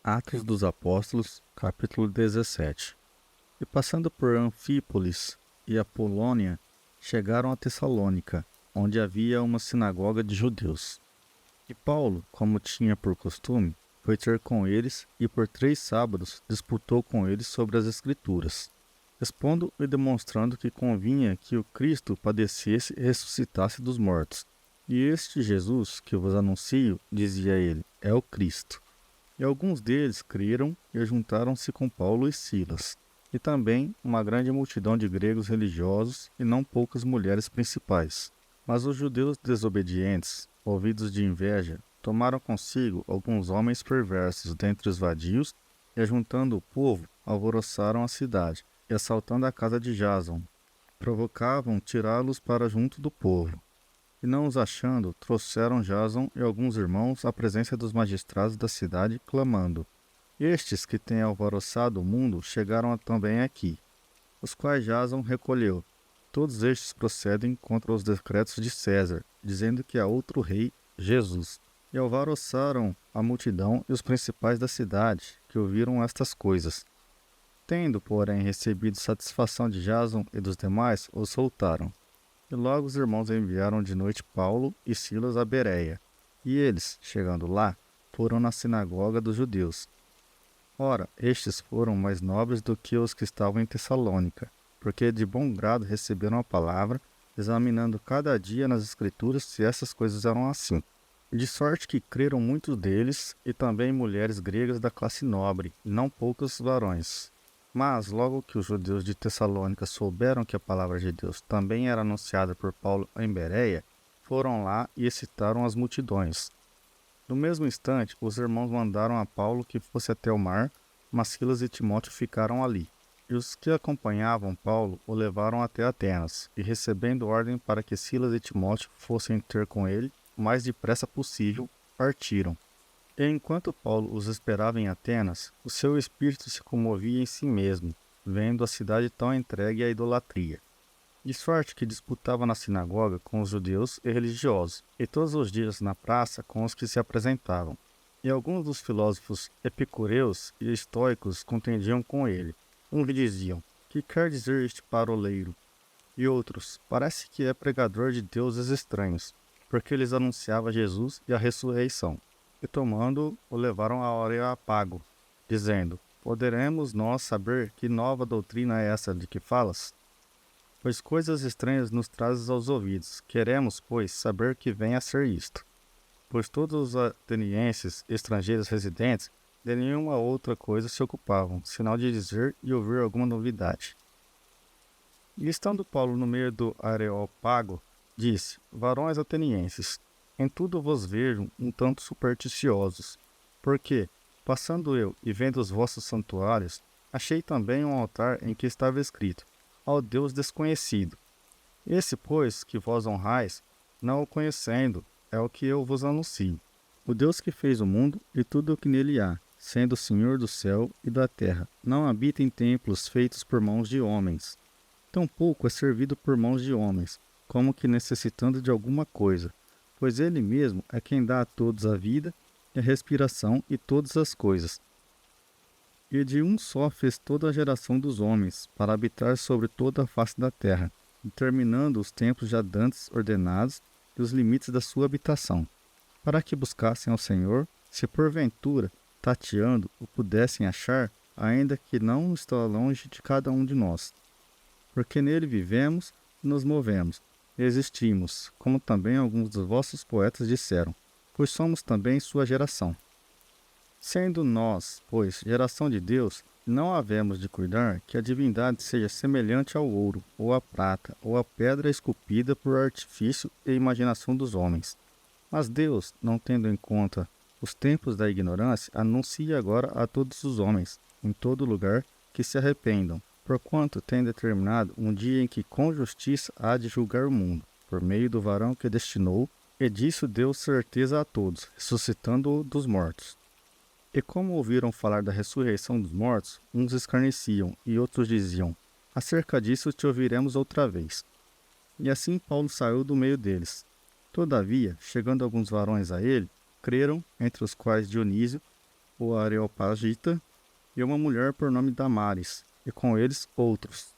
Atos dos Apóstolos, capítulo 17. E passando por Anfípolis e Apolônia, chegaram a Tessalônica, onde havia uma sinagoga de judeus. E Paulo, como tinha por costume, foi ter com eles e por 3 sábados disputou com eles sobre as Escrituras, expondo e demonstrando que convinha que o Cristo padecesse e ressuscitasse dos mortos. E este Jesus que vos anuncio, dizia ele, é o Cristo. E alguns deles creram e juntaram-se com Paulo e Silas, e também uma grande multidão de gregos religiosos e não poucas mulheres principais. Mas os judeus desobedientes, movidos de inveja, tomaram consigo alguns homens perversos dentre os vadios, e ajuntando o povo, alvoroçaram a cidade, e assaltando a casa de Jason, provocavam tirá-los para junto do povo. E não os achando, trouxeram Jason e alguns irmãos à presença dos magistrados da cidade, clamando: Estes que têm alvoroçado o mundo chegaram também aqui, os quais Jason recolheu. Todos estes procedem contra os decretos de César, dizendo que há outro rei, Jesus. E alvoroçaram a multidão e os principais da cidade, que ouviram estas coisas. Tendo, porém, recebido satisfação de Jason e dos demais, os soltaram. E logo os irmãos enviaram de noite Paulo e Silas a Bereia. E eles, chegando lá, foram na sinagoga dos judeus. Ora, estes foram mais nobres do que os que estavam em Tessalônica, porque de bom grado receberam a palavra, examinando cada dia nas Escrituras se essas coisas eram assim. De sorte que creram muitos deles, e também mulheres gregas da classe nobre, e não poucos varões. Mas, logo que os judeus de Tessalônica souberam que a palavra de Deus também era anunciada por Paulo em Bereia, foram lá e excitaram as multidões. No mesmo instante, os irmãos mandaram a Paulo que fosse até o mar, mas Silas e Timóteo ficaram ali. E os que acompanhavam Paulo o levaram até Atenas, e recebendo ordem para que Silas e Timóteo fossem ter com ele, o mais depressa possível, partiram. E enquanto Paulo os esperava em Atenas, o seu espírito se comovia em si mesmo, vendo a cidade tão entregue à idolatria. De sorte que disputava na sinagoga com os judeus e religiosos, e todos os dias na praça com os que se apresentavam. E alguns dos filósofos epicureus e estoicos contendiam com ele. Uns lhe diziam: Que quer dizer este paroleiro? E outros: Parece que é pregador de deuses estranhos, porque lhes anunciava Jesus e a ressurreição. E tomando-o, o levaram a Areópago, dizendo: Poderemos nós saber que nova doutrina é essa de que falas? Pois coisas estranhas nos trazes aos ouvidos. Queremos, pois, saber que vem a ser isto. Pois todos os atenienses, estrangeiros residentes, de nenhuma outra coisa se ocupavam, senão de dizer e ouvir alguma novidade. E estando Paulo no meio do Areópago, disse: Varões atenienses, em tudo vos vejo um tanto supersticiosos, porque, passando eu e vendo os vossos santuários, achei também um altar em que estava escrito: Ao Deus desconhecido. Esse, pois, que vós honrais, não o conhecendo, é o que eu vos anuncio. O Deus que fez o mundo e tudo o que nele há, sendo o Senhor do céu e da terra, não habita em templos feitos por mãos de homens. Tampouco é servido por mãos de homens, como que necessitando de alguma coisa, pois ele mesmo é quem dá a todos a vida e a respiração e todas as coisas. E de um só fez toda a geração dos homens, para habitar sobre toda a face da terra, determinando os tempos já dantes ordenados e os limites da sua habitação, para que buscassem ao Senhor, se porventura, tateando, o pudessem achar, ainda que não está longe de cada um de nós. Porque nele vivemos e nos movemos, e existimos, como também alguns dos vossos poetas disseram, pois somos também sua geração. Sendo nós, pois, geração de Deus, não havemos de cuidar que a divindade seja semelhante ao ouro, ou à prata, ou à pedra esculpida por artifício e imaginação dos homens. Mas Deus, não tendo em conta os tempos da ignorância, anuncia agora a todos os homens, em todo lugar, que se arrependam, porquanto tem determinado um dia em que com justiça há de julgar o mundo, por meio do varão que destinou, e disso deu certeza a todos, ressuscitando-o dos mortos. E como ouviram falar da ressurreição dos mortos, uns escarneciam, e outros diziam: Acerca disso te ouviremos outra vez. E assim Paulo saiu do meio deles. Todavia, chegando alguns varões a ele, creram, entre os quais Dionísio, o Areopagita, e uma mulher por nome Damares, e com eles outros,